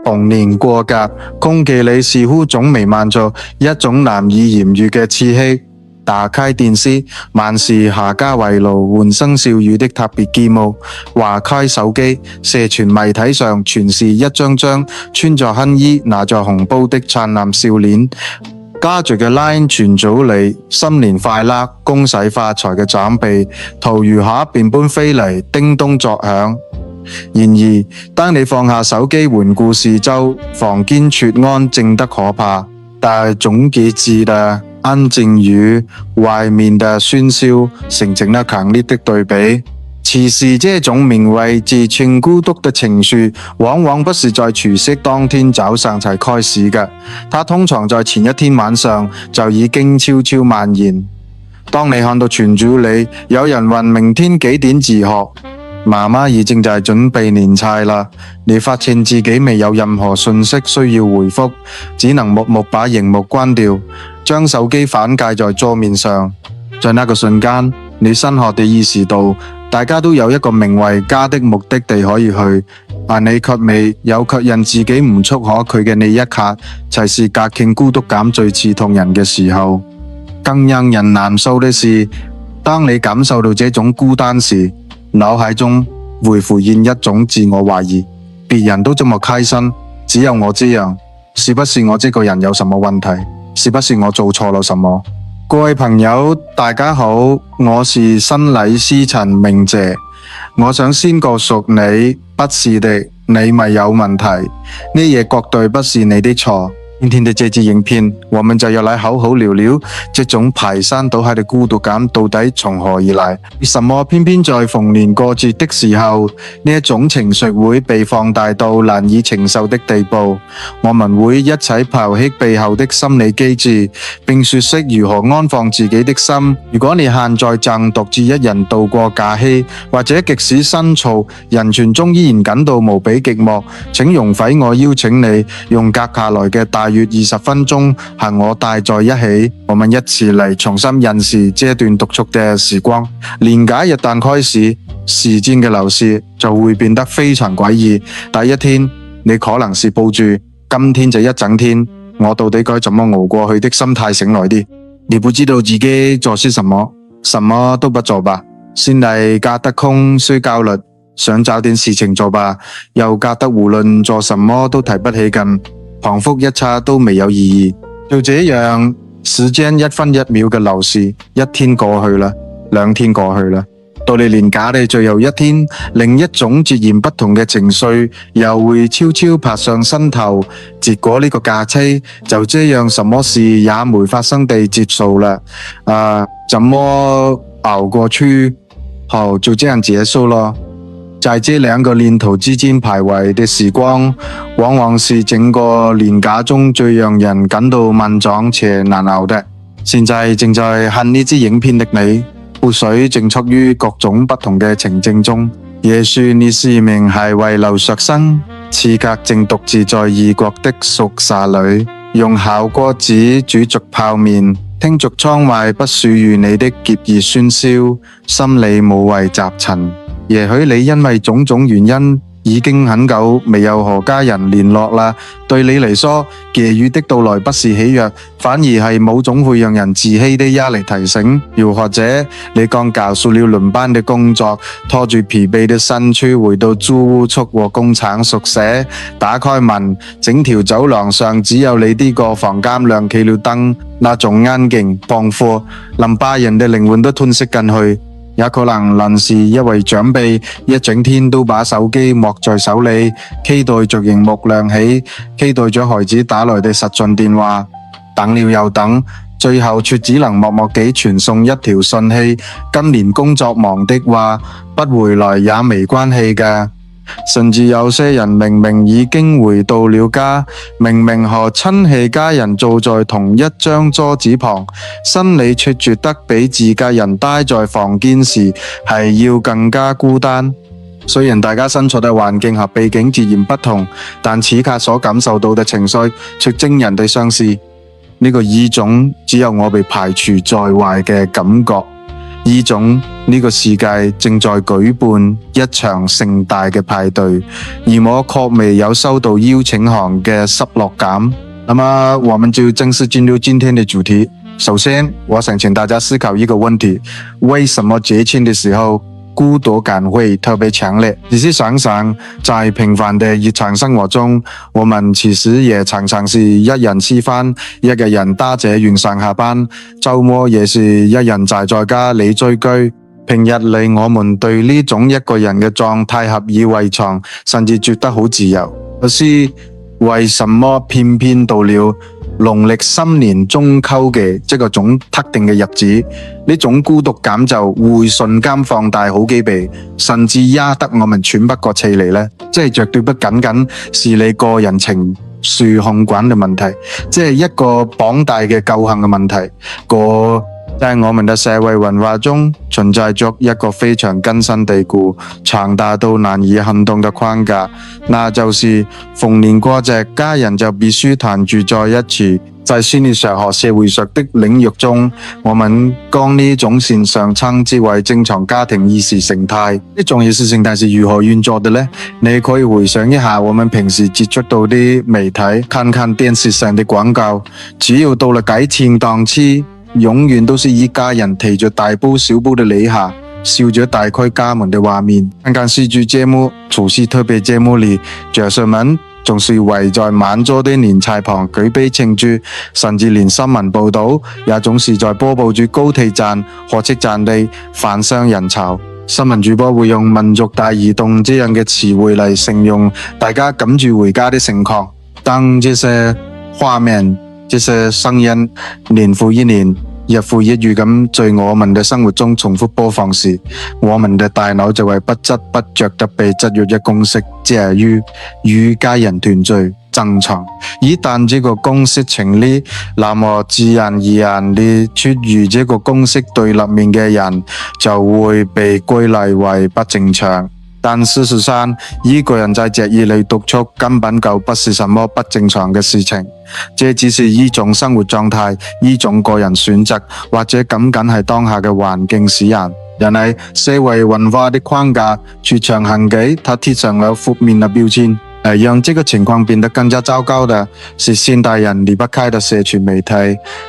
逢年過節，空氣裏似乎總彌漫着一種難以言喻嘅刺激。打開電視，萬事下家圍爐，歡聲笑語的特別節目。劃開手機，社群媒體上全是一張張穿着黑衣、拿着紅包的燦爛笑臉。加住嘅 line 群組裏，新年快樂、恭喜發財嘅長輩，圖如下便般飛嚟，叮咚作響。然而，當你放下手機，環顧四周，房間絕安靜得可怕，但總結之的安靜與外面的喧囂形成了強烈的對比。其實這種名為自稱孤獨的情緒，往往不是在除夕當天早上才開始嘅，它通常在前一天晚上就已經悄悄蔓延。當你看到群組裏有人問明天幾點自學，媽媽已經在準備年菜啦，你發現自己未有任何信息需要回覆，只能默默把螢幕關掉，將手機反蓋在桌面上。在那個瞬間，你深刻地意識到，大家都有一個名為家的目的地可以去，但你卻未有確認自己唔速可去嘅那一刻，才是隔頃孤獨感最刺痛人嘅時候。更讓人難受的是，當你感受到這種孤單時，腦海中會浮現一種自我懷疑，別人都這麼開心，只有我這樣，是不是我這個人有什麼問題？是不是我做錯了什麼？各位朋友，大家好，我是心理師陳明哲，我想先告訴你，不是的，你咪有問題，呢嘢絕對不是你的錯。今天的這支影片，我們就要來好好聊聊這種排山倒海的孤獨感到底從何而來？為什麼偏偏在逢年過節的時候，呢一種情緒會被放大到難以承受的地步？我們會一齊剖析背後的心理機制，並說識如何安放自己的心。如果你現在正獨自一人度過假期，或者即使身處人群中依然感到無比寂寞，請容許我邀請你用隔下來嘅大約20分鐘和我待在一起，我們一起嚟重新認識這段獨處嘅時光。年假一旦開始，時間嘅流逝就會變得非常詭異。第一天，你可能是抱住今天這一整天我到底該怎麼熬過去的心態醒來的，你不知道自己做些什麼，什麼都不做吧，先嚟覺得空虛焦慮，想找點事情做吧，又覺得無論做什麼都提不起勁，旁復一切都沒有意義。就這樣，時間一分一秒嘅流逝，一天過去啦，2天過去啦，到你年假嘅最後一天，另一種截然不同嘅情緒又會悄悄拍上身頭。結果呢個假期就這樣什麼事也沒發生地結束了。怎麼熬過去後就這樣結束了。在這兩個念頭之間徘徊的時光，往往是整個年假中最讓人感到悶脹且難熬的。現在正在看呢支影片的你，或許正處於各種不同嘅情境中。也許你是一名係為留學生，此刻正獨自在異國的宿舍裏，用烤鍋子煮着泡麵，聽着窗外不屬於你的旖熱喧囂，心裏無謂雜陳。也許你因為種種原因已經很久未有和家人聯絡啦，對你嚟說，節日的到來不是喜悅，反而係某種會讓人自欺的壓力提醒。又或者你剛結束了輪班的工作，拖住疲憊的身軀回到租屋處或工廠宿舍，打開門，整條走廊上只有你呢個房間亮起了燈，那種安靜磅礴，能把人的靈魂都吞噬進去。也可能是一位長輩一整天都把手機握在手裏，期待着螢幕亮起，期待着孩子打來的實訊電話，等了又等，最後卻只能默默地傳送一條信息：今年工作忙的話，不回來也沒關係嘅。甚至有些人明明已經回到了家，明明和親戚家人坐在同一張桌子旁，心裏卻覺得比自家人待在房間時係要更加孤單。雖然大家身處的環境和背景截然不同，但此刻所感受到的情緒卻驚人地相似。呢個異種只有我被排除在外嘅感覺。呢種呢個世界正在舉辦一場盛大嘅派對，而我確未有收到邀請函嘅失落感。那麼我們就正式進入今天的主題。首先，我想請大家思考一個問題：為什麼節慶的時候孤獨感會特別強烈？仔細想想，在平凡的日常生活中，我們其實也常常是一人吃飯，一個人打車完上下班，周末也是一人宅在家裏追劇。平日裏我們對呢種一個人嘅狀態習以為常，甚至覺得好自由。可是為什麼偏偏到了農曆新年中秋嘅這個種特定嘅日子，呢種孤獨感就會瞬間放大好幾倍，甚至壓得我們喘不過氣嚟呢？即係絕對不僅僅是你個人情緒控管嘅問題，即係一個綁大嘅構行嘅問題。在我們的社會文化中存在着一個非常根深蒂固、強大到難以撼動的框架，那就是逢年過節，家人就必須團聚在一起。在心理學和社會學的領域中，我們將呢種現象稱之為正常家庭意識形態。呢種意識形態是如何運作的呢？你可以回想一下我們平時接觸到啲媒體、看看電視上的廣告，只要到了節慶檔期，永遠都是一家人提着大煲小煲的禮盒，笑着打開家門的畫面。看看戲劇節目、除夕特別節目裏，角色們總是圍在滿桌的年菜旁舉杯慶祝，甚至連新聞報道也總是在播報住高鐵站、火車站的返鄉人潮。新聞主播會用民族大移動這樣嘅詞彙嚟形容大家趕住回家的盛況。當這些畫面、這些聲音年復一年、日復一日咁在我們的生活中重複播放時，我們的大腦就會不知不覺地被植入一公式，即係與家人團聚正常。一旦這個公式成立，那麼自然而然地處於這個公式對立面嘅人就會被歸類為不正常。但事實上，一個人在節日裏獨處根本就不是什麼不正常嘅事情，這只是一種生活狀態，一種個人選擇，或者僅僅係當下嘅環境使然。人係社會文化的框架，駐場行己，它貼上了負面嘅標籤。讓這個情況變得更加糟糕的是現代人離不開的社群媒體。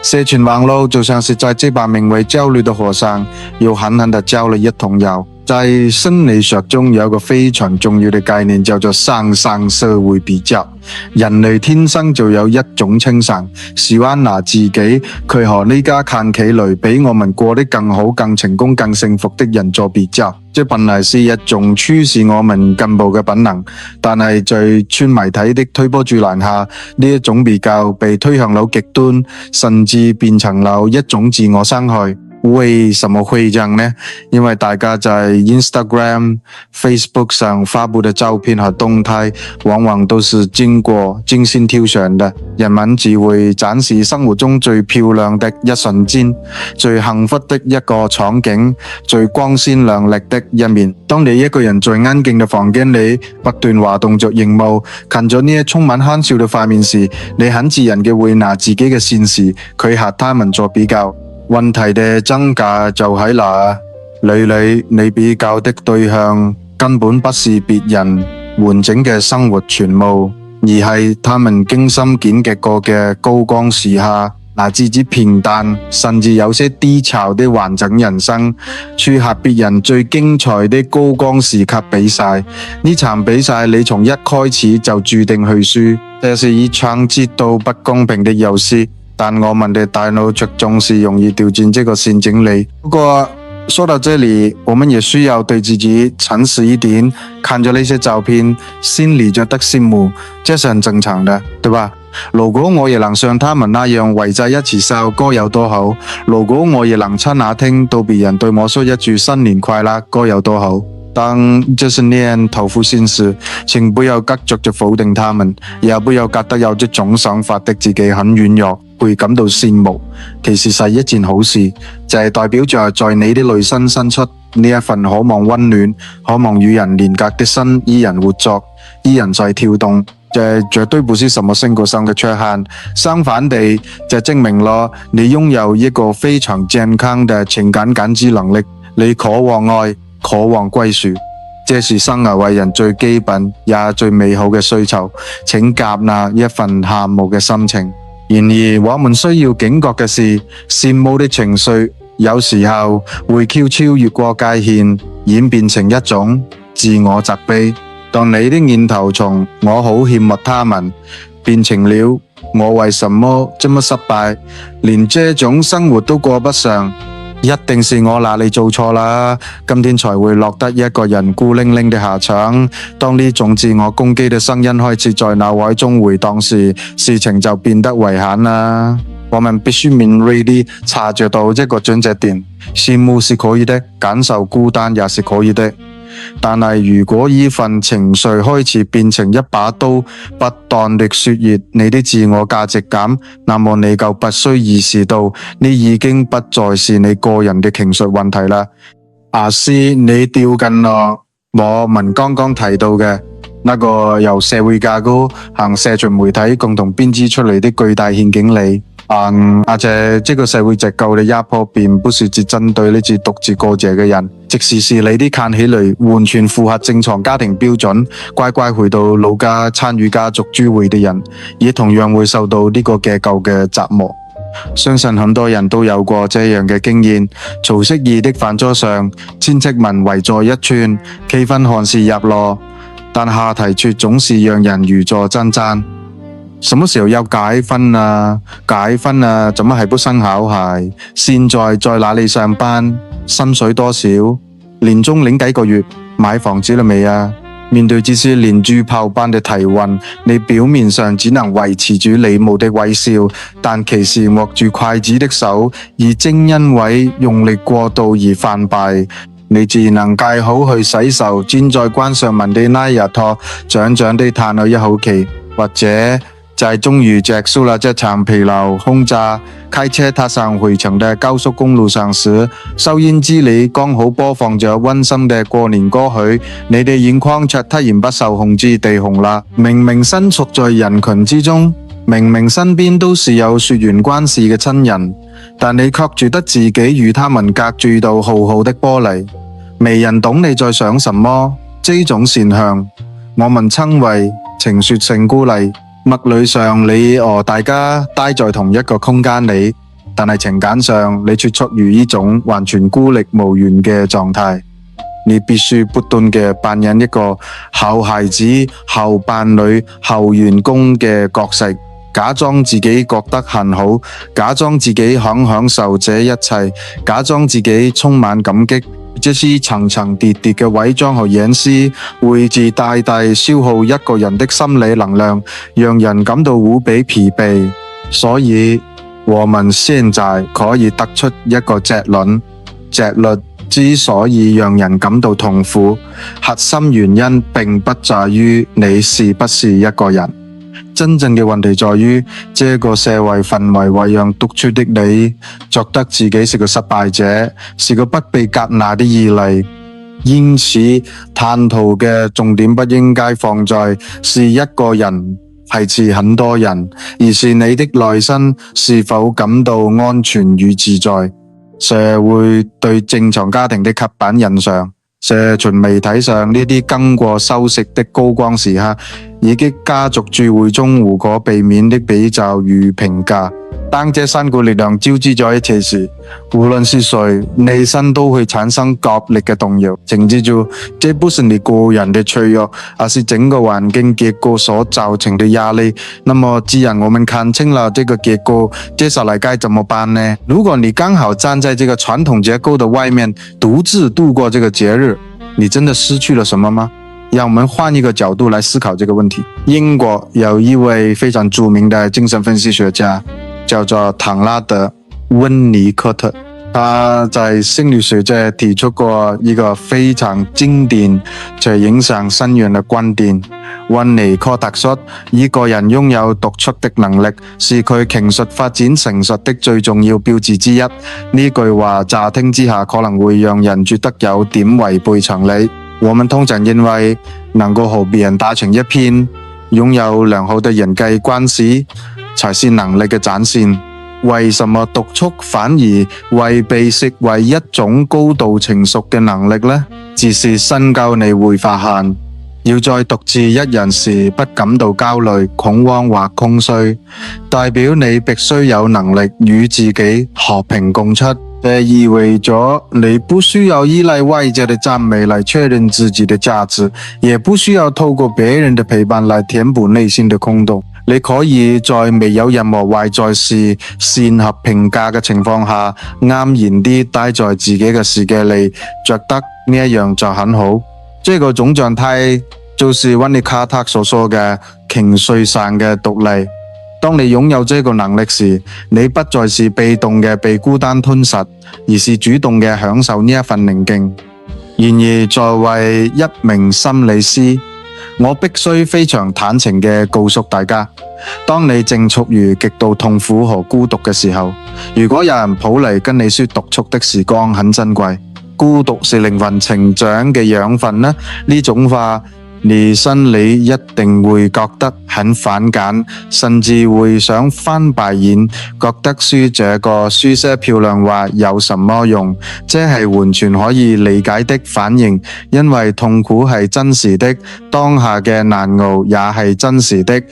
社群網絡就像是在這把名為焦慮的河上，要狠狠地澆了一桶油。在心理學中有一個非常重要的概念叫做上社會比較。人類天生就有一種傾向，喜歡拿自己佢和呢家看起來比我們過得更好、更成功、更幸福的人做比較。這本來是一種驅使我們進步嘅本能，但係在串媒體的推波助瀾下，呢一種比較被推向了極端，甚至變成了一種自我傷害。為什麼會這樣呢？因為大家在 Instagram、Facebook 上發布的照片和動態，往往都是經過精心挑選的。人們只會展示生活中最漂亮的一瞬間、最幸福的一個場景、最光鮮亮麗的一面。當你一個人在安靜的房間裏不斷滑動着熒幕，看着呢充滿歡笑的畫面時，你很自然嘅會拿自己嘅現實佢和他們做比較。問題的真假就喺那裏，你比較的對象根本不是別人完整嘅生活全貌，而係他們精心剪輯過嘅高光時刻，那自己平淡甚至有些低潮的完整人生，去和別人最精彩的高光時刻比賽。呢場比賽你從一開始就注定去輸，這是一場極度不公平的遊戲。但我們的大腦卻總是容易掉進這個陷阱裏。不過說到這裏，我們也需要對自己誠實一點，看着那些照片，心裏覺得羨慕，這是很正常的，對吧？如果我也能像他們那樣圍在一起笑，該有多好！如果我也能親耳聽到別人對我說一句新年快樂，該有多好！當這些年頭髮現實，請不要急着就否定他們，也不要覺得有這種想法的自己很軟弱，會感到羨慕。其實是一件好事，就係代表着在你的內心深處呢一份渴望溫暖、渴望與人連結的心依然活着，依然在跳動。這絕對不是什麼性格上的缺陷，相反地，這證明了你擁有一個非常健康的情感感知能力。你渴望愛，渴望歸屬，這是生而為人最基本也最美好嘅需求。請接納一份羨慕嘅心情。然而，我們需要警覺嘅是，羨慕的情緒有時候會超越過界限，演變成一種自我責備。當你的念頭從我好羨慕他們，變成了我為什麼這麼失敗，連這種生活都過不上，一定是我哪裏做錯啦，今天才會落得一個人孤零零的下場。當呢種自我攻擊的聲音開始在腦海中回蕩時，事情就變得危險啦。我們必須敏銳地察覺到這個轉折點，羨慕是可以的，感受孤單也是可以的。但係如果呢份情緒開始變成一把刀，不斷地削弱你的自我價值感，那麼你就必須意識到，你已經不再是你個人的情緒問題啦，而是你掉進了我們剛剛提到嘅那個由社會架構和社群媒體共同編織出嚟的巨大陷阱裏。而且這個社會結構的壓迫並不是只針對你獨自過節嘅人，即使是你啲看起來完全符合正常家庭標準，乖乖回到老家參與家族聚會的人，也同樣會受到呢個結構嘅折磨。相信很多人都有過這樣嘅經驗，曹色二的飯桌上，千戚文圍在一串，氣氛看似熱絡，但下題卻總是讓人如坐針氈。什麼時候要解婚啊？解婚啊？怎麼還不生小孩？現在在哪裏上班？薪水多少？年終領幾個月？買房子了沒啊？面對這些連珠炮般的提問，你表面上只能維持住禮貌的微笑，但其實握住筷子的手已正因為用力過度而犯敗。你只能計好去洗手，站在關上門的那一刻，長長地嘆了一口氣，或者就係終於結束了這場疲勞轟炸。開車踏上回程的高速公路上時，收音機裏剛好播放着溫馨的過年歌曲，你的眼眶卻突然不受控制地紅了。明明身處在人群之中，明明身邊都是有血緣關係嘅親人，但你卻覺得自己與他們隔住一道厚厚的玻璃，沒人懂你在想什麼。這種現象，我們稱為情緒性孤立。物理上你和大家待在同一個空間裏，但係情感上你卻處於一種完全孤立無援嘅狀態。你必須不斷嘅扮演一個好孩子、好伴侶、好員工嘅角色，假裝自己覺得很好，假裝自己很享受這一切，假裝自己充滿感激。這是層層疊疊嘅偽裝和掩飾，會自大大消耗一個人的心理能量，讓人感到無比疲憊。所以，我們現在可以得出一個結論：直率之所以讓人感到痛苦，核心原因並不在於你是不是一個人。真正嘅問題在於，這個社會氛圍會讓獨處的你覺得自己是個失敗者，是個不被接納的異類。因此，探討嘅重點不應該放在是一個人還是很多人，而是你的內心是否感到安全與自在。社會對正常家庭的刻板印象，社群媒體上呢啲經過修飾的高光時刻，以及家族聚會中無可避免的比較與評價。當這三股力量交織在一起時，無論是誰，內心都會產生極力嘅動搖。請記住，這不是你個人的脆弱，而是整個環境結構所造成的壓力。那麼既然我們看清了這個結構，接下來該怎麼辦呢？如果你剛好站在這個傳統結構的外面，獨自度過這個節日，你真的失去了什麼嗎？讓我們換一個角度來思考這個問題。英國有一位非常著名的精神分析學家，叫做唐納德·溫尼科特。他在心理學界提出過一個非常經典且影響深遠的觀點。溫尼科特說，一個人擁有獨出的能力，是佢技術發展成熟的最重要標誌之一。呢句話乍聽之下可能會讓人覺得有點違背常理。我們通常認為能夠和別人打成一片，擁有良好的人際關係才是能力嘅展現。為什麼獨處反而會被視為一種高度成熟嘅能力呢？只是深究你會發現，要在獨自一人時不感到焦慮、恐慌或空虛，代表你必須有能力與自己和平共處。這意味着你不需要依賴外界的讚美來確認自己的價值，也不需要透過別人的陪伴來填補內心的空洞。你可以在沒有任何外在事善合評價嘅情況下，安然地待在自己嘅世界裏，覺得呢一樣就很好。這個種狀態就是溫尼卡特所說嘅情緒上嘅獨立。當你擁有這個能力時，你不再是被動嘅被孤單吞噬，而是主動嘅享受呢一份寧靜。然而，作為一名心理師，我必須非常坦誠嘅告訴大家，當你正處於極度痛苦和孤獨嘅時候，如果有人跑嚟跟你說獨處的時光很珍貴，孤獨是靈魂成長嘅養分呢，呢種話你心裏一定會覺得很反感，甚至會想翻白眼，覺得說這個書寫漂亮話有什麼用？這係完全可以理解的反應，因為痛苦係真實的，當下嘅難熬也係真實的。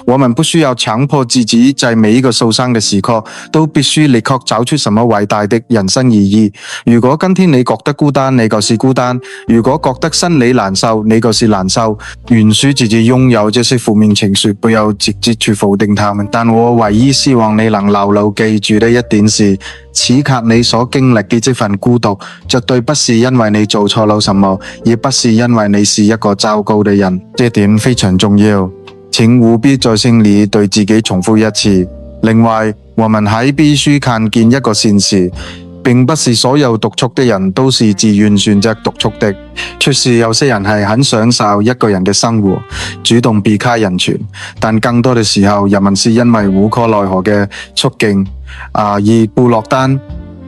我們不需要強迫自己在每一個受傷嘅時刻都必須立刻找出什麼偉大的人生意義。如果今天你覺得孤單，你就是孤單；如果覺得心裏難受，你就是難受。允許自己擁有這些負面情緒，不要直接去否定他們。但我唯一希望你能牢牢記住的一點是，此刻你所經歷嘅這份孤獨，絕對不是因為你做錯了什麼，也不是因為你是一個糟糕的人。這點非常重要，請務必在心裏對自己重複一次。另外，我們還必須看見一個現實，並不是所有獨處的人都是自願選擇獨處的，確實有些人係很享受一個人嘅生活，主動避開人群，但更多的時候，人們是因為無可奈何嘅處境而不落單，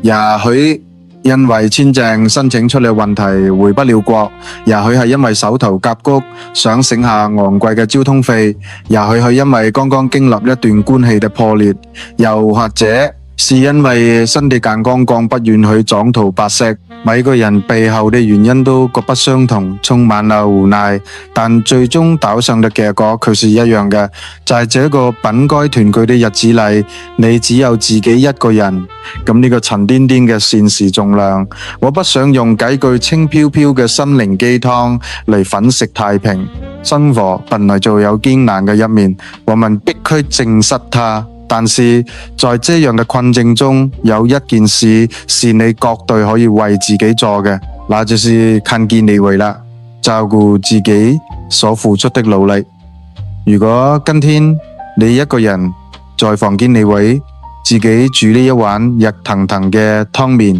也許因為簽證申請出了問題回不了國，也許係因為手頭夾谷想省下昂貴嘅交通費，也許係因為剛剛經歷一段關係嘅破裂，又或者是因為身體健康不允許長途跋涉。每個人背後的原因都各不相同，充滿了無奈，但最終導向的結果卻是一樣嘅。在這個本該團聚的日子裏，你只有自己一個人，咁呢個沉甸甸嘅現實重量，我不想用幾句輕飄飄嘅心靈雞湯嚟粉飾太平。生活本來就有艱難嘅一面，我們必須正視它。但是在這樣嘅困境中，有一件事是你絕對可以為自己做嘅，那就是看見你為啦，照顧自己所付出的努力。如果今天你一個人在房間裏為自己煮呢一碗熱騰騰嘅湯麵，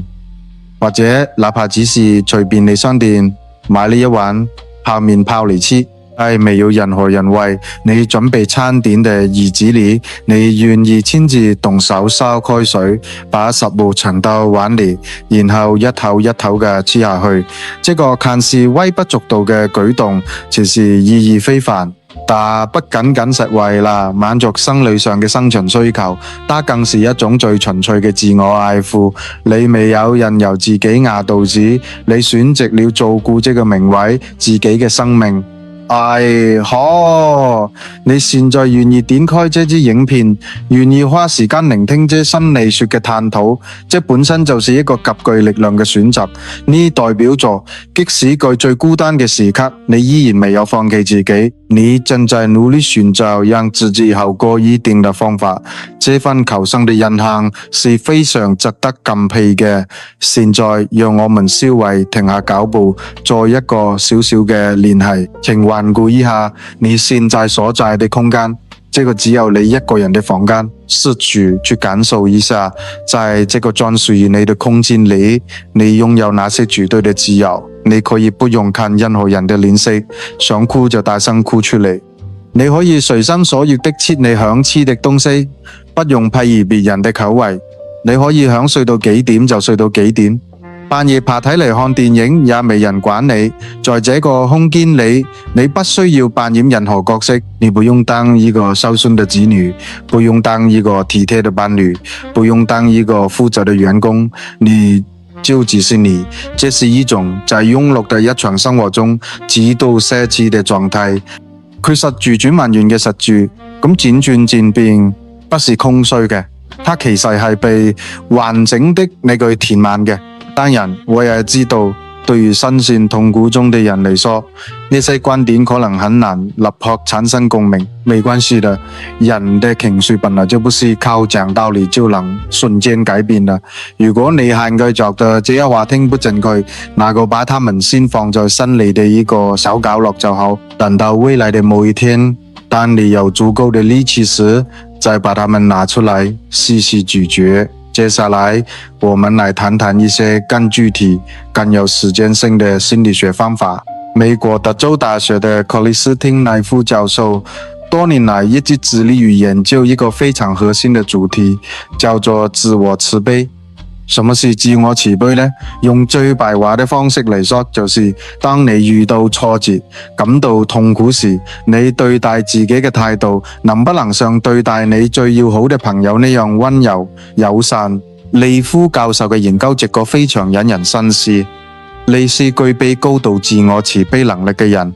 或者哪怕只是隨便嚟商店買呢一碗泡麵泡嚟吃，在沒有任何人為你準備餐點的日子裏，你願意親自動手燒開水，把食物盛到碗裏，然後一口一口嘅吃下去。這個看似微不足道嘅舉動，其實意義非凡。但不僅僅是為了滿足生理上嘅生存需求，它更是一種最純粹嘅自我愛護。你未有任由自己餓肚子，你選擇了照顧這個名為自己嘅生命。你現在願意點開這支影片，願意花時間聆聽這心理學嘅探討，這本身就是一個極具力量嘅選擇。呢代表着，即使在最孤單嘅時刻，你依然未有放棄自己，你正在努力尋找讓自己好過一點嘅方法。這份求生的印象是非常值得敬佩嘅。現在讓我們稍微停下腳步，做一個小小嘅練習，請環顧一下你現在所在的空間，這個只有你一個人的房間，試圖去感受一下，在這個專屬於你的空間裏，你擁有哪些絕對的自由。你可以不用看任何人的臉色，想哭就大聲哭出嚟。你可以隨心所欲的吃你想吃的東西，不用批評別人的口味。你可以想睡到幾點就睡到幾點，半夜爬體嚟看電影也沒人管你，在這個空間裏，你不需要扮演任何角色，你不用當一個孝順的子女，不用當一個體貼的伴侶，不用當一個負責的員工，你就只是你。這是一種在庸碌的日常生活中極度奢侈的狀態。佢實住轉萬元嘅實住，咁輾轉漸變不是空虛嘅，它其實係被完整的你去填滿嘅。當然，我也知道，對於深陷痛苦中的人來說，那些觀點可能很難立刻產生共鳴。沒關係的，人的情緒本來就不是靠講道理就能瞬間改變的。如果你還繼續的這些話聽不進去，那個把他們先放在心裏的一個小角落就好，等到未來的某一天，當你有足夠的力氣時，再把它們拿出來細細咀嚼。接下來我們來談談一些更具體、更有實踐性的心理學方法。美國德州大學的克里斯汀奈夫教授多年來一直致力於研究一個非常核心的主題，叫做自我慈悲。什麼是自我慈悲呢？用最白話的方式來說，就是當你遇到挫折、感到痛苦時，你對待自己嘅態度能不能像對待你最要好的朋友那樣溫柔友善？利夫教授嘅研究結果非常引人深思。利是具備高度自我慈悲能力嘅人，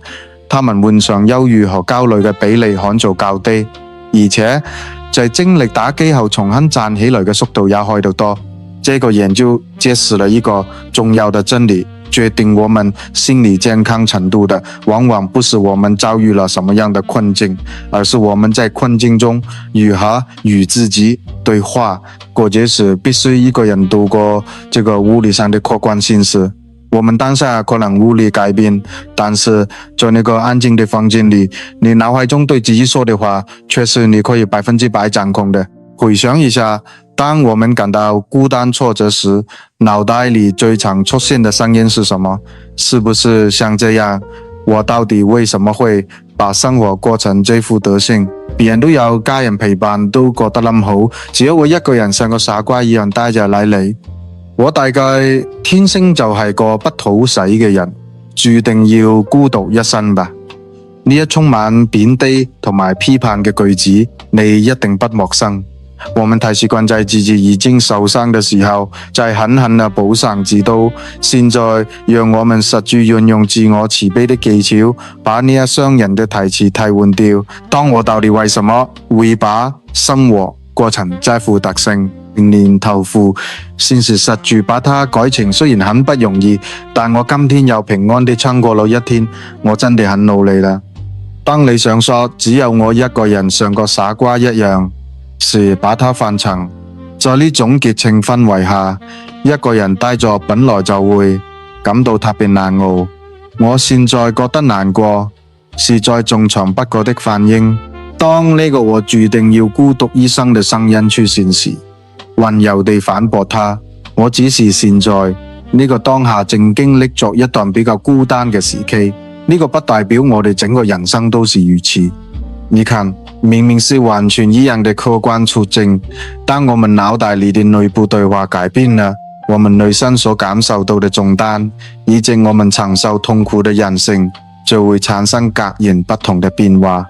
他們患上憂鬱和焦慮嘅比例看做較低，而且在經歷打擊後重新站起來嘅速度也快得多。這個研究揭示了一個重要的真理，決定我們心理健康程度的，往往不是我們遭遇了什麼樣的困境，而是我們在困境中如何與自己對話。或者是必須一個人度過這個物理上的客觀現實。我們當下可能無力改變，但是在那個安靜的房間裏，你腦海中對自己說的話，卻是你可以100%掌控的。回想一下，當我們感到孤單挫折時，腦袋裏最常出現的聲音是什麼？是不是像這樣，我到底為什麼會把生活過成這副德性？別人都有家人陪伴，都覺得咁好，只有我一個人像個傻瓜一樣待在那裏。我大概天生就係個不討喜嘅人，注定要孤獨一生吧。呢一充滿貶低同埋批判嘅句子，你一定不陌生。我們太習慣在自己已經受傷的時候，再狠狠地補上自刀。現在讓我們實際運用自我慈悲的技巧，把呢一傷人的台詞替換掉。當我到底為什麼會把生活過成這副特性？年頭付先是實際把它改成，雖然很不容易，但我今天又平安地撐過了一天，我真的很努力啦。當你想說只有我一個人像個傻瓜一樣，是把它換成在呢種激情氛圍下，一個人呆着本來就會感到特別難熬。我現在覺得難過，是再正常不過的反應。當呢個我注定要孤獨一生的聲音出現時，溫柔地反駁他，我只是現在呢個當下正經歷着一段比較孤單嘅時期，呢個不代表我哋整個人生都是如此。你看，明明是完全一樣的客觀處境，當我們腦袋裏的內部對話改變了，我們內心所感受到的重擔，以及我們承受痛苦的人性，就會產生截然不同的變化。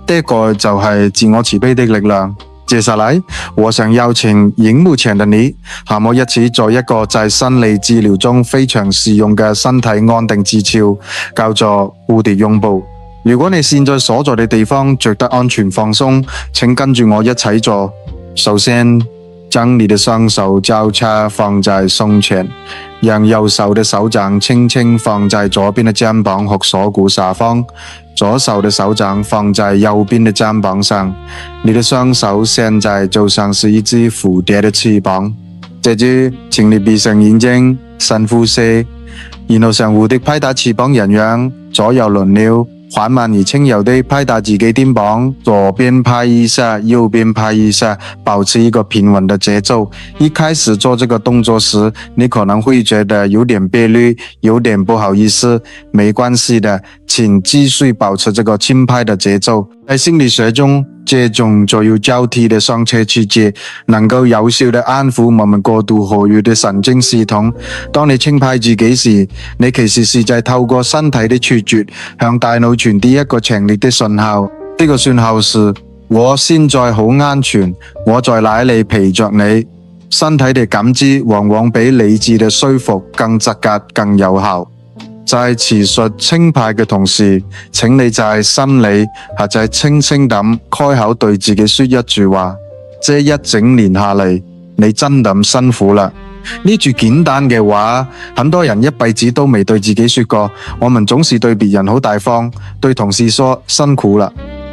呢個就係自我慈悲的力量。接下來，我想邀請熒幕前的你，和我一起做一個在心理治療中非常實用嘅身體安定之操，叫做蝴蝶擁抱。如果你現在所在的地方覺得安全放鬆，請跟住我一起做。首先，將你的雙手交叉放在胸前，讓右手的手掌輕輕放在左邊的肩膀和鎖骨下方，左手的手掌放在右邊的肩膀上。你的雙手現在就像是一隻蝴蝶的翅膀。接着，請你閉上眼睛，深呼吸，然後像蝴蝶拍打翅膀一樣，左右輪流，緩慢而輕柔地拍打自己肩膀，左邊拍一下，右邊拍一下，保持一個平穩的節奏。一開始做這個動作時，你可能會覺得有點別扭，有點不好意思，沒關係的，請繼續保持這個輕拍的節奏。在心理學中，這種就要交替的上車曲折，能夠有效的安撫我們過度活躍的神經系統。當你稱讚自己時，你其實是在透過身體的曲折，向大腦傳遞一個強烈的信號。呢個信號是：我現在好安全，我在哪裏陪着你。身體的感知往往比理智的說服更直覺、更有效。在持續稱讚嘅同時，請你在心裏或者輕輕咁開口對自己說一句話：這一整年下嚟，你真咁辛苦啦。呢句簡單嘅話，很多人一輩子都未對自己說過。我們總是對別人好大方，對同事說辛苦啦，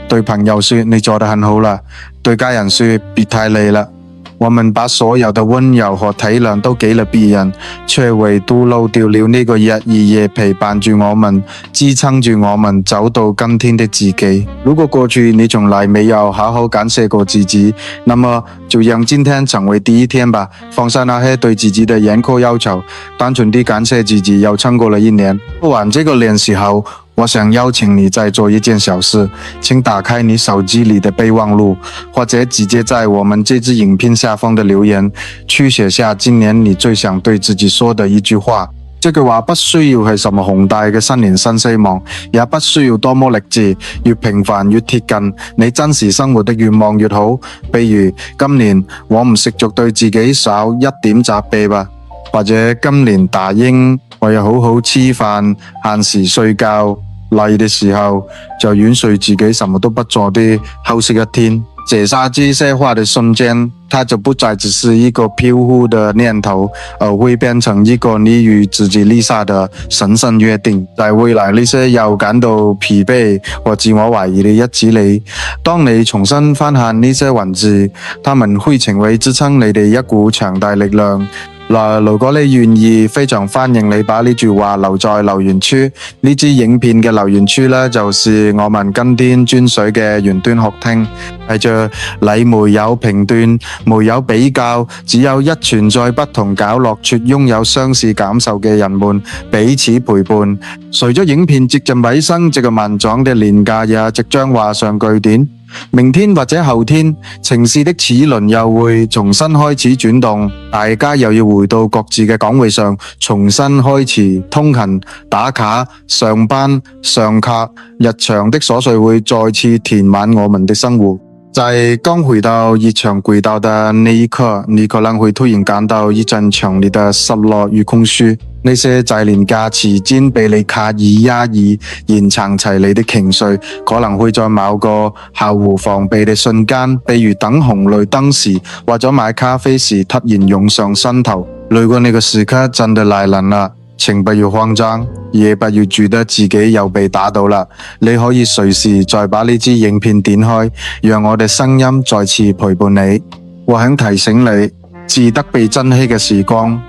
對朋友說你做得很好啦，對家人說別太累啦。我們把所有的溫柔和體諒都給了別人，卻唯獨漏掉了呢個日以夜陪伴住我們、支撐住我們走到今天的自己。如果過去你從來沒有好好感謝過自己，那麼就讓今天成為第一天吧。放下那些對自己的嚴苛要求，單純地感謝自己又撐過了一年。過完這個年時候，我想邀請你再做一件小事，請打開你手機裏的備忘錄，或者直接在我們這支影片下方的留言去寫下今年你最想對自己說的一句話。這句話不需要係什麼宏大嘅新年新希望，也不需要多麼勵志，越平凡越貼近你真實生活的願望越好。比如今年我唔持續對自己少一點責備吧，或者今年大英我要好好吃飯，限時睡覺，累的時候就軟睡自己，什麼都不做的休息一天。寫下這些話的瞬間，它就不再只是一個飄忽的念頭，而會變成一個你與自己立下的神聖約定。在未來那些又感到疲憊或自我懷疑的日子裏，當你重新翻看呢些文字，它們會成為支撐你的一股強大力量。如果你願意，非常歡迎你把呢句話留在留言處。呢支影片嘅留言處呢，就是我們今天專屬嘅雲端學聽，係着你沒有評斷，沒有比較，只有一存在不同角落卻擁有相似感受嘅人們彼此陪伴。隨咗影片接近尾聲，這個漫長嘅年假也即將畫上句點。明天或者後天，城市的齒輪又會重新開始轉動，大家又要回到各自嘅崗位上，重新開始通勤、打卡、上班、上課，日常的瑣碎會再次填滿我們的生活。在剛回到熱場軌道的那一刻，你可能會突然感到一陣強烈的失落與空虛。那些在年假期間被你刻意壓抑、隱藏起嚟的情緒，可能會在某個毫無防備的瞬間，比如等紅綠燈時，或者買咖啡時，突然湧上心頭。如果那個時刻真的來臨了，請不要慌張，也不要覺得自己又被打倒了。你可以隨時再把呢支影片點開，讓我的聲音再次陪伴你。我想提醒你，值得被珍惜嘅時光，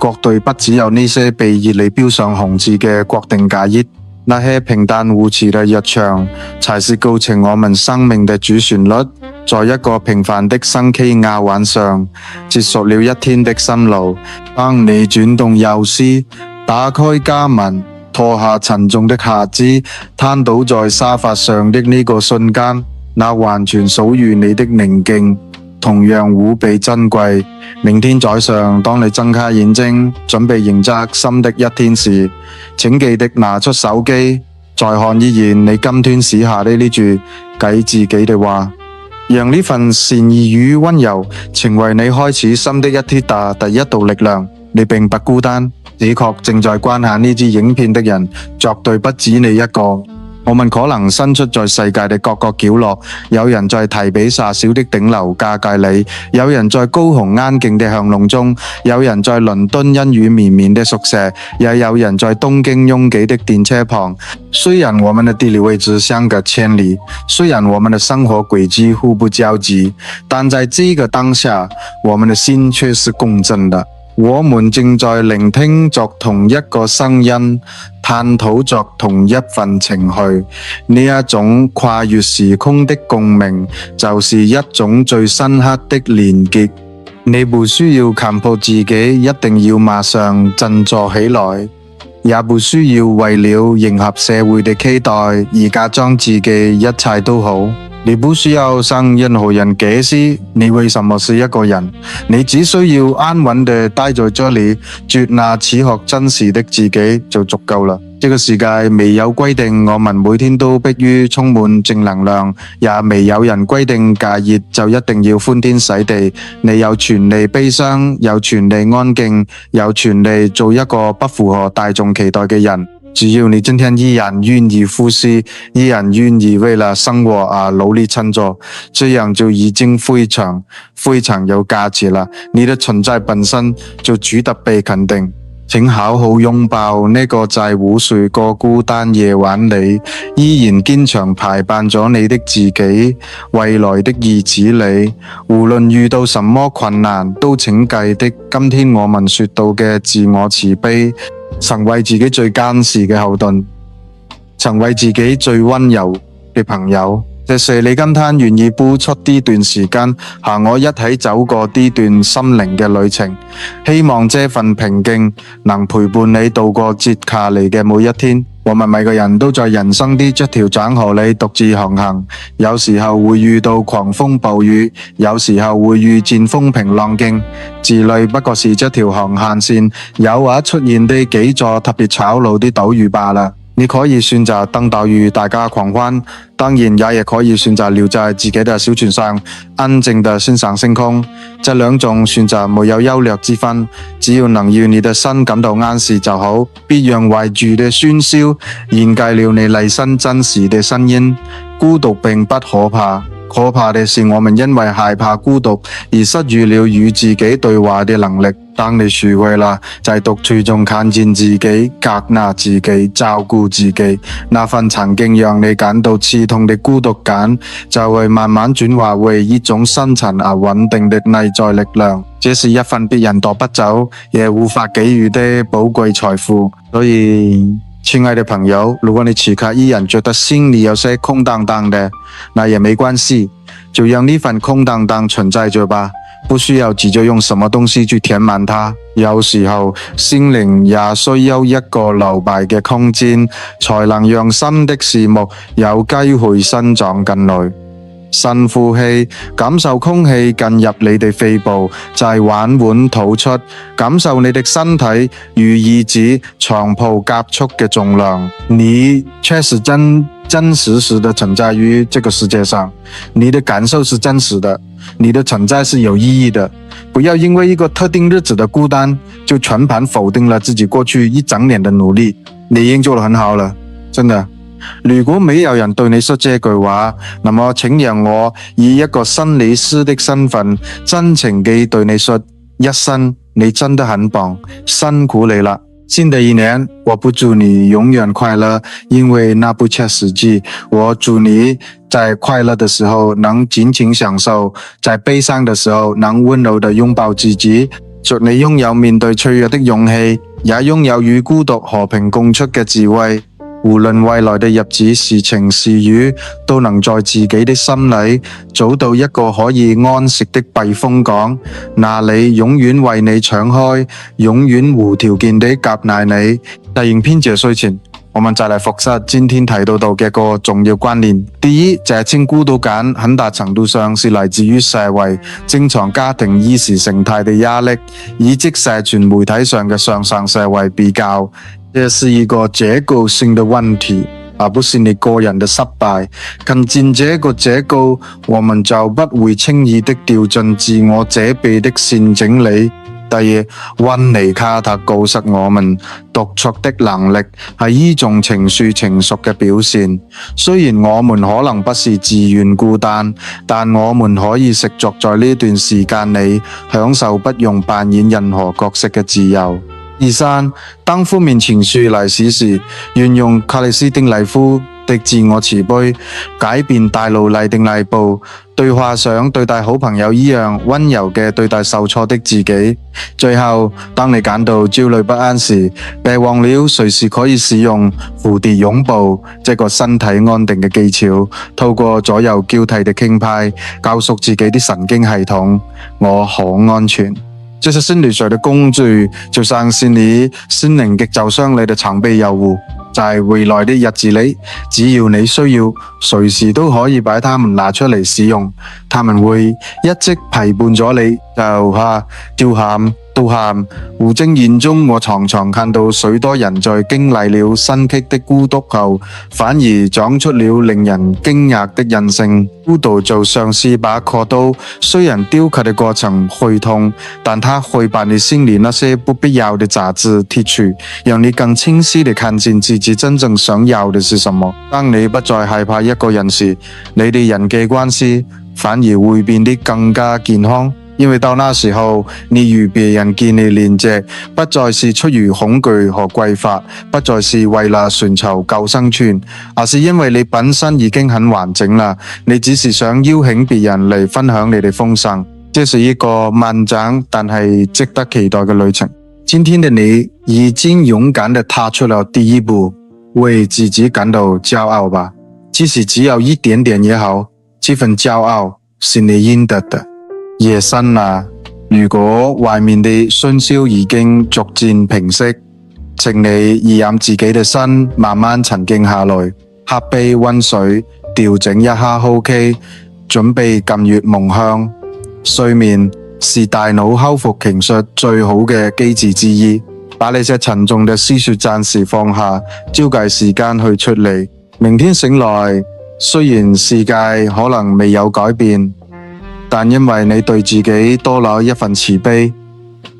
絕對不只有呢些被熱力標上紅字嘅國定假日，那些平淡無奇嘅日常，才是構成我們生命的主旋律。在一個平凡的星期亞晚上，結束了一天的辛勞。當你轉動右絲，打開家門，脫下沉重的下肢，攤倒在沙發上的呢個瞬間，那完全屬於你的寧靜，同樣無比珍貴。明天早上，當你睜開眼睛，準備迎接新的一天時，請記得拿出手機，再看一眼你今天寫下的呢句給自己的話，讓呢份善意與溫柔成為你開始新的一天的第一道力量。你並不孤單，的確正在觀看呢支影片的人絕對不止你一個。我們可能身處在世界的各個角落，有人在提比薩小的頂樓家界裏，有人在高雄安靜的巷弄中，有人在倫敦陰雨綿綿的宿舍，也有人在東京擁擠的電車旁。雖然我們的地理位置相隔千里，雖然我們的生活軌跡互不交集，但在這個當下，我們的心卻是共振的。我們正在聆聽着同一個聲音，探討着同一份情緒。呢一種跨越時空的共鳴，就是一種最深刻的連結。你不需要強迫自己一定要馬上振作起來，也不需要為了迎合社會的期待而假裝自己一切都好。你不需要向任何人解釋你為什麼是一個人，你只需要安穩地待在這裏，接納此刻真實的自己就足夠了。這個世界未有規定我們每天都必須充滿正能量，也未有人規定假日就一定要歡天喜地。你有權利悲傷，有權利安靜，有權利做一個不符合大眾期待嘅人。只要你今天依然願意呼吸，依然願意為了生活而努力創作，這樣就已經非常非常有價值了。你的存在本身就值得被肯定。請好好擁抱那個在無數個孤單夜晚裏依然堅強陪伴咗你的自己，未來的日子裏，無論遇到什麼困難都請記得今天我們說到嘅自我慈悲，成為自己最堅實嘅後盾，成為自己最溫柔嘅朋友。謝謝你今天願意撥出呢段時間和我一起走過呢段心靈嘅旅程，希望這份平靜能陪伴你度過接下嚟嘅每一天。我們每個人都在人生的一條長河裏獨自航行，有時候會遇到狂風暴雨，有時候會遇見風平浪靜。自律不過是這條航行線偶爾出現的幾座特別吵鬧的島嶼罷了。你可以選擇登島與大家狂歡，當然也可以選擇留在自己的小船上，安靜地欣賞星空。這兩種選擇沒有優劣之分，只要能讓你的心感到安適就好。別讓圍住的喧囂掩蓋了你內心真實的聲音。孤獨並不可怕，可怕的是我們因為害怕孤獨而失去了與自己對話的能力。當你學會了在獨處中看見自己、接納自己、照顧自己，那份曾經讓你感到刺痛的孤獨感就會慢慢轉化為一種深沉而穩定的內在力量。這是一份別人奪不走也無法給予的寶貴財富。所以親愛的朋友，如果你此刻依然覺得心裏有些空蕩蕩的，那也沒關係，就讓呢份空蕩蕩存在着吧，不需要急着用什麼東西去填滿它。有時候心靈也需要一個留白嘅空間，才能讓新的事物有機會生長進來。深呼氣，感受空氣進入你的肺部，再緩緩吐出，感受你的身體與意志長袍夾束嘅重量。你確實真實地存在於這個世界上，你的感受是真實的，你的存在是有意義的。不要因為一個特定日子的孤單，就全盤否定了自己過去一整年的努力。你已經做得很好了，真的。如果沒有人對你說這句話，那麼請讓我以一個心理師的身份，真情地對你說一聲，你真的很棒，辛苦你了。新的一年，我不祝你永遠快樂，因為那不切實際。我祝你在快樂的時候能盡情享受，在悲傷的時候能溫柔地擁抱自己。祝你擁有面對脆弱的勇氣，也擁有與孤獨和平共處嘅智慧。無論未來的日子是晴是雨，都能在自己的心裏找到一個可以安息的避風港，那裡永遠為你敞開，永遠無條件地接納你。在影片結束前，我們再來複習今天提到嘅個重要觀念。第一，減輕孤獨感很大程度上是來自於社會正常家庭意識形態的壓力，以及社群媒體上嘅上層社會比較。這是一個結構性的問題，而不是你個人的失敗。看見這個結構，我們就不會輕易的掉進自我責備的陷阱裏。第二，溫尼卡特告訴我們，獨處的能力係一種情緒嘅表現。雖然我們可能不是自願孤單，但我們可以食足在呢段時間裏享受不用扮演任何角色嘅自由。第三，當負面情緒來襲時，運用克里斯汀麗夫的自我慈悲，改變大腦裏的內部，對話上對待好朋友一樣溫柔嘅對待受挫的自己。最後，當你感到焦慮不安時，別忘了隨時可以使用蝴蝶擁抱這個身體安定嘅技巧，透過左右交替的輕拍，告訴自己的神經系統，我好安全。這是心理學的工具，就像是你心靈極受傷你的常備藥物，在未來的日子裏，只要你需要，隨時都可以把它們拿出嚟使用，他們會一直陪伴咗你，就喊到喊。護證院中，我常常看到許多人在經歷了辛棘的孤獨後，反而長出了令人驚訝的韌性。孤獨就像是把刻刀，雖然雕刻的過程會痛，但它會把你心裏那些不必要的雜質剔除，讓你更清晰地看見自己真正想要的是什麼。當你不再害怕一個人時，你的人際關係反而會變得更加健康。因為到那時候，你與別人建立連接，不再是出於恐懼和匱乏，不再是為了尋求救生圈，而是因為你本身已經很完整了。你只是想邀請別人嚟分享你的豐盛。這是一個漫長但係值得期待嘅旅程。今天的你已經勇敢地踏出了第一步，為自己感到驕傲吧。即使只有一點點也好，這份驕傲是你應得的。夜深啦，如果外面的喧囂已經逐漸平息，請你移讓自己的身慢慢沉靜下來，喝杯溫水，調整一下呼吸，準備進入夢鄉。睡眠是大腦修復情緒最好嘅機制之一，把那些沉重的思緒暫時放下，招計時間去出嚟。明天醒來，雖然世界可能未有改變，但因為你對自己多了一份慈悲，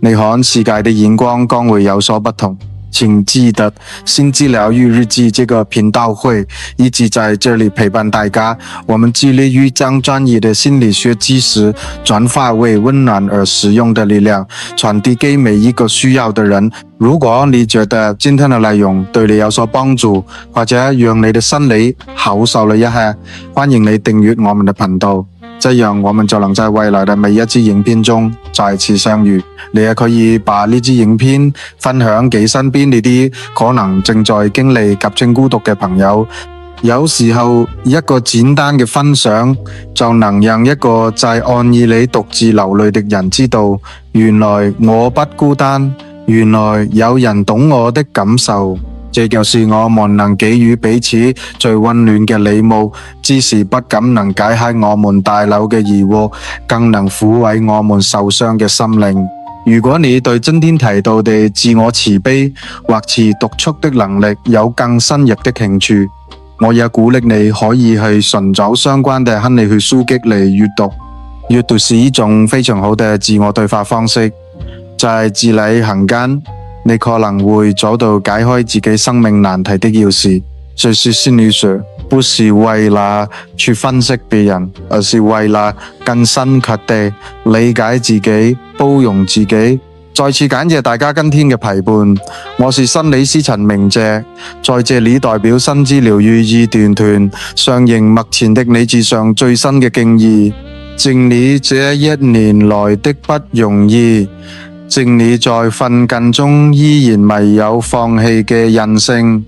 你看世界的眼光將會有所不同。請記得心之療癒日記這個頻道會一直在這裏陪伴大家，我們致力於將專業的心理學知識轉化為溫暖而實用的力量，傳遞給每一個需要的人。如果你覺得今天的內容對你有所幫助，或者讓你的心理好受了一下，歡迎你訂閱我們的頻道，這樣我們就能在未來的每一支影片中再次相遇。你也可以把呢支影片分享給身邊呢啲可能正在經歷急症孤獨嘅朋友。有時候一個簡單嘅分享就能讓一個在暗夜裏獨自流淚的人知道，原來我不孤單，原來有人懂我的感受。這就是我們能給予彼此最溫暖嘅禮物，只是不僅能解開我們大腦嘅疑惑，更能撫慰我們受傷嘅心靈。如果你對今天提到的自我慈悲或是獨處的能力有更深入的興趣，我也鼓勵你可以去尋找相關的心理學書籍嚟閱讀。閱讀是一種非常好的自我對話方式，在字裏行間，你可能會找到解開自己生命難題的鑰匙。這是心理學，不是為了去分析別人，而是為了更深刻地理解自己、包容自己。再次感謝大家今天嘅陪伴，我是心理師陳明謝，在這裏代表心之療癒二團上映目前的你至上最新嘅敬意，敬你這一年來的不容易，敬你在奮進中依然未有放棄嘅韌性，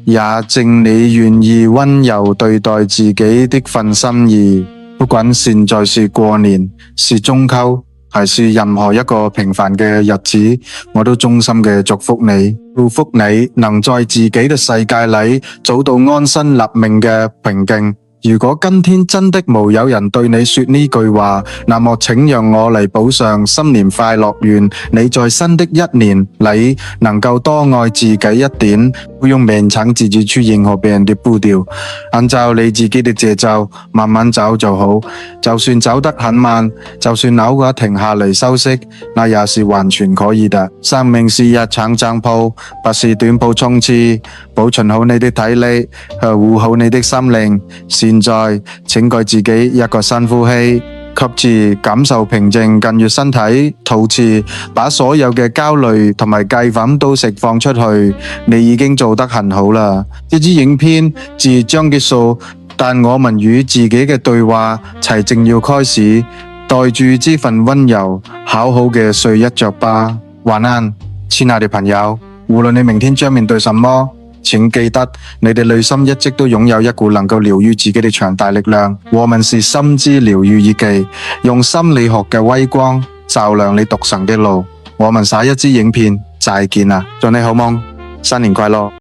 也敬你願意溫柔對待自己的份心意。不管現在是過年，是中秋，還是任何一個平凡嘅日子，我都衷心嘅祝福你，祝福你能在自己嘅世界裏找到安身立命嘅平靜。如果今天真的沒有人對你說呢句話，那麼請讓我嚟補上新年快樂，願你在新的一年裏能夠多愛自己一點，不用勉強自己去迎合別人的步調，按照你自己的節奏慢慢走就好。就算走得很慢，就算偶爾停下嚟休息，那也是完全可以的。生命是一場長跑，不是短跑衝刺，保存好你的體力，呵護好你的心靈。現在請給自己一個深呼吸，吸住感受平靜進入身體，吐氣，把所有嘅焦慮同埋計劃都釋放出去。你已經做得很好啦。這支影片即將結束，但我們與自己嘅對話才正要開始。帶住這份溫柔，好好嘅睡一覺吧。晚安，親愛的朋友。無論你明天將面對什麼，請記得，你的內心一直都擁有一股能夠療癒自己的強大力量。我們是心之療癒日記，用心理學嘅微光照亮你讀神嘅路。我們下一支影片再見啦，祝你好夢，新年快樂。